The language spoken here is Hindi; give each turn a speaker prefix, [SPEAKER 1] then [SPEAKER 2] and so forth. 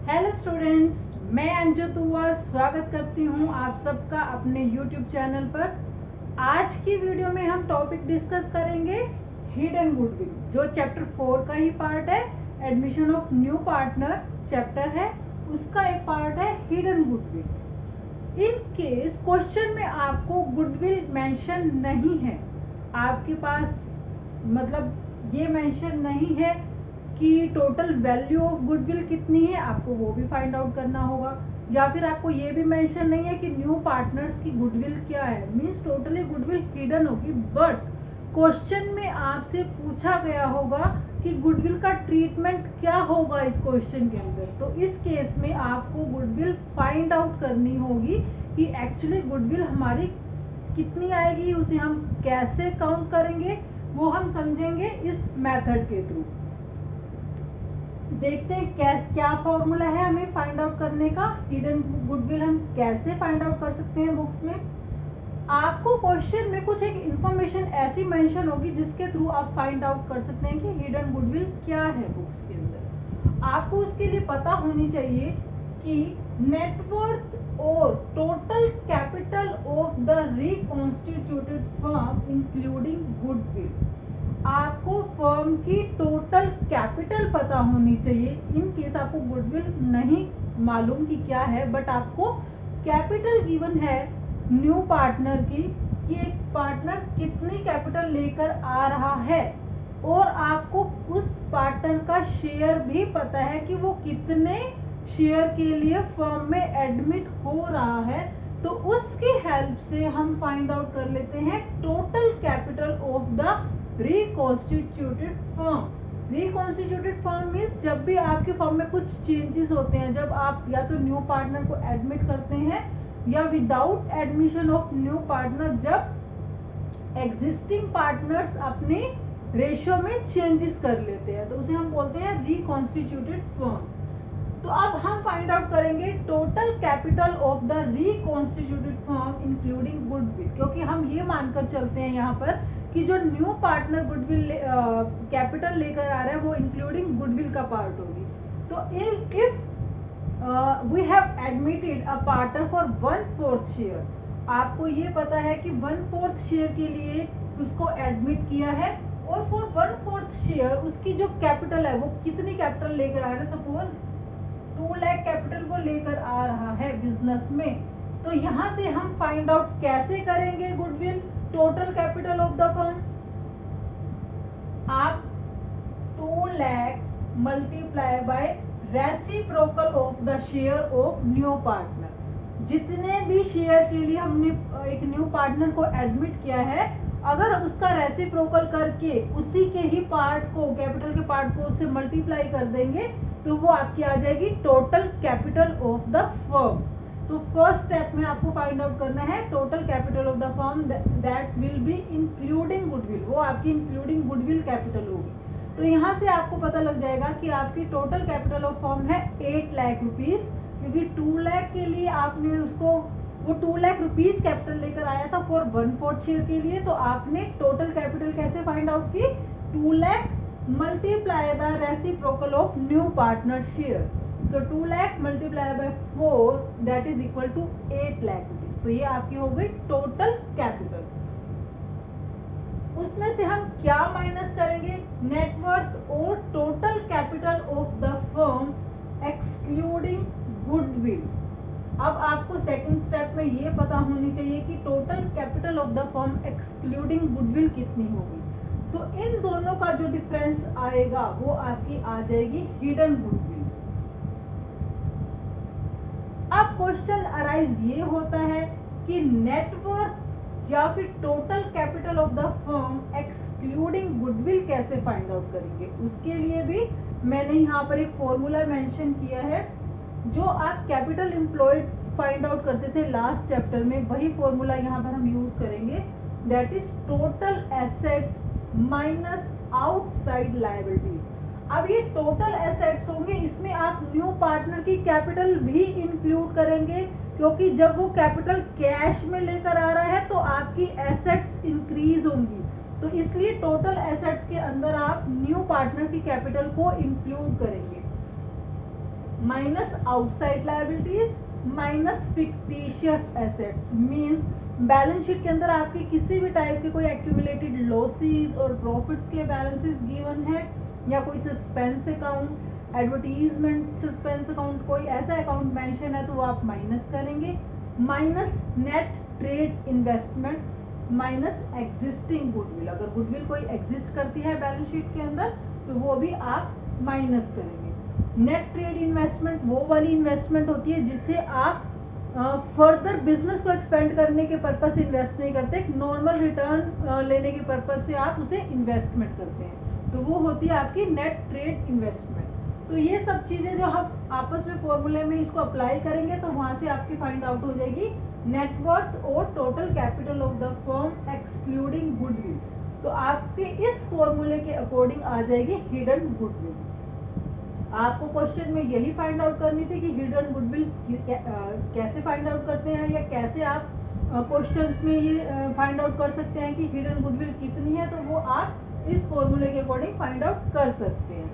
[SPEAKER 1] हेलो स्टूडेंट्स, मैं अंजू दुआ स्वागत करती हूँ आप सबका अपने यूट्यूब चैनल पर। आज की वीडियो में हम टॉपिक डिस्कस करेंगे हिडन गुडविल, जो चैप्टर 4 का ही पार्ट है। Admission of new partner chapter है, उसका एक पार्ट है hidden goodwill. In case question में आपको गुडविल मेंशन नहीं है, आपके पास मतलब ये मेंशन नहीं है कि टोटल वैल्यू ऑफ गुडविल कितनी है, आपको वो भी फाइंड आउट करना होगा। या फिर आपको ये भी मेंशन नहीं है कि न्यू पार्टनर्स की गुडविल क्या है, मींस टोटली गुडविल हिडन होगी। बट क्वेश्चन में आपसे पूछा गया होगा कि गुडविल का ट्रीटमेंट क्या होगा इस क्वेश्चन के अंदर, तो इस केस में आपको गुडविल फाइंड आउट करनी होगी कि एक्चुअली गुडविल हमारी कितनी आएगी, उसे हम कैसे काउंट करेंगे, वो हम समझेंगे इस मेथड के थ्रू। देखते हैं क्या फॉर्मूला है हमें फाइंड आउट करने का। हिडन गुडविल हम कैसे फाइंड आउट कर सकते हैं बुक्स में। आपको क्वेश्चन में कुछ एक इंफॉर्मेशन ऐसी मेंशन होगी जिसके थ्रू आप फाइंड आउट कर सकते हैं कि हिडन गुडविल क्या है बुक्स के अंदर। आपको उसके लिए पता होनी चाहिए कि नेटवर्थ और total capital of the reconstituted firm including goodwill. आपको फर्म की टोटल कैपिटल पता होनी चाहिए। इन केस आपको गुडविल नहीं मालूम कि क्या है, बट आपको कैपिटल गिवन है न्यू पार्टनर की कि एक पार्टनर कितनी कैपिटल लेकर आ रहा है, और आपको उस पार्टनर का शेयर भी पता है कि वो कितने शेयर के लिए फर्म में एडमिट हो रहा है। तो उसकी हेल्प से हम फाइंड आउट कर लेते हैं total capital of the reconstituted firm. Reconstituted firm means जब भी आपके फर्म में कुछ चेंजेस होते हैं, जब आप या तो न्यू पार्टनर को एडमिट करते हैं या without admission of new partner, जब एग्जिस्टिंग पार्टनर्स अपने रेशियो में चेंजेस कर लेते हैं, तो उसे हम बोलते हैं रिकॉन्स्टिट्यूटेड फर्म। तो अब हम फाइंड आउट करेंगे total capital of the reconstituted firm including goodwill, क्योंकि हम ये मानकर चलते हैं यहाँ पर कि जो न्यू पार्टनर गुडविल कैपिटल लेकर आ रहा है वो इंक्लूडिंग गुडविल का पार्ट होगी। तो if we have admitted a partner for 1/4 share, आपको ये पता है कि 1/4 शेयर के लिए उसको एडमिट किया है, और फॉर 1/4 शेयर उसकी जो कैपिटल है वो कितनी कैपिटल लेकर आ रहा है। सपोज 2 लाख कैपिटल वो लेकर आ रहा है बिजनेस में, तो यहाँ से हम फाइंड आउट कैसे करेंगे goodwill total capital of the firm. आप 2 lakh multiply bye reciprocal of the share of new partner. जितने भी शेयर के लिए हमने एक न्यू पार्टनर को एडमिट किया है, अगर उसका रेसिप्रोकल करके उसी के ही पार्ट को, कैपिटल के पार्ट को उससे मल्टीप्लाई कर देंगे, तो वो आपकी आ जाएगी total capital of the firm. तो फर्स्ट स्टेप में आपको फाइंड आउट करना है total capital of the firm that will be including goodwill, वो आपकी इंक्लूडिंग गुडविल कैपिटल होगी। तो यहाँ से आपको पता लग जाएगा कि आपकी टोटल कैपिटल ऑफ फर्म है 8 लाख रुपीज, क्योंकि 2 लाख के लिए आपने उसको, वो 2 लाख रुपीज कैपिटल लेकर आया था फॉर 1/4 शेयर के लिए, तो आपने टोटल कैपिटल कैसे फाइंड आउट की, 2 lakh multiply the reciprocal of new partner share. So 2 lakh multiply by 4 that is equal to 8 lakh rupees. तो ये आपकी हो गई टोटल कैपिटल। उसमें से हम क्या माइनस करेंगे, नेटवर्थ और total capital of the firm excluding goodwill. अब आपको सेकंड स्टेप में ये पता होनी चाहिए कि total capital of the firm excluding goodwill कितनी होगी। तो इन दोनों का जो डिफरेंस आएगा वो आपकी आ जाएगी हिडन गुडविल। अब क्वेश्चन अराइज ये होता है कि नेटवर्थ या फिर total capital of the firm excluding goodwill कैसे फाइंड आउट करेंगे। उसके लिए भी मैंने यहाँ पर एक फॉर्मूला मेंशन किया है, जो आप कैपिटल एम्प्लॉयड फाइंड आउट करते थे लास्ट चैप्टर में, वही फॉर्मूला यहाँ पर हम यूज करेंगे। That is total assets minus outside liabilities. अब ये टोटल एसेट्स होंगे, इसमें आप न्यू पार्टनर की कैपिटल भी इंक्लूड करेंगे, क्योंकि जब वो कैपिटल कैश में लेकर आ रहा है तो आपकी एसेट्स इंक्रीज होंगी, तो इसलिए टोटल एसेट्स के अंदर आप न्यू पार्टनर की कैपिटल को इंक्लूड करेंगे। Minus outside liabilities minus fictitious assets. Means balance sheet के अंदर आपके किसी भी टाइप के कोई एक्यूमुलेटेड लॉसेस और प्रॉफिट्स के बैलेंसेस गिवन है, या कोई suspense account, advertisement suspense account, कोई ऐसा अकाउंट मेंशन है तो वो आप माइनस करेंगे। Minus net trade investment minus existing goodwill. अगर गुडविल कोई एग्जिस्ट करती है बैलेंस शीट के अंदर तो वो भी आप माइनस करेंगे। नेट ट्रेड इन्वेस्टमेंट वो वाली इन्वेस्टमेंट होती है जिसे आप फर्दर बिजनेस को एक्सपेंड करने के पर्पस से इन्वेस्ट नहीं करते, एक नॉर्मल रिटर्न लेने के पर्पस से आप उसे इन्वेस्टमेंट करते हैं, तो वो होती है आपकी नेट ट्रेड इन्वेस्टमेंट। तो ये सब चीजें जो हम आपस में फॉर्मूले में इसको अप्लाई करेंगे तो वहां से आपकी फाइंड आउट हो जाएगी नेटवर्थ और total capital of the firm excluding goodwill. तो आपके इस फॉर्मूले के अकॉर्डिंग आ जाएगी हिडन गुडविल। आपको क्वेश्चन में यही फाइंड आउट करनी थी कि हिडन गुडविल कैसे फाइंड आउट करते हैं, या कैसे आप क्वेश्चंस में ये फाइंड आउट कर सकते हैं कि हिडन गुडविल कितनी है, तो वो आप इस फॉर्मूले के अकॉर्डिंग फाइंड आउट कर सकते हैं।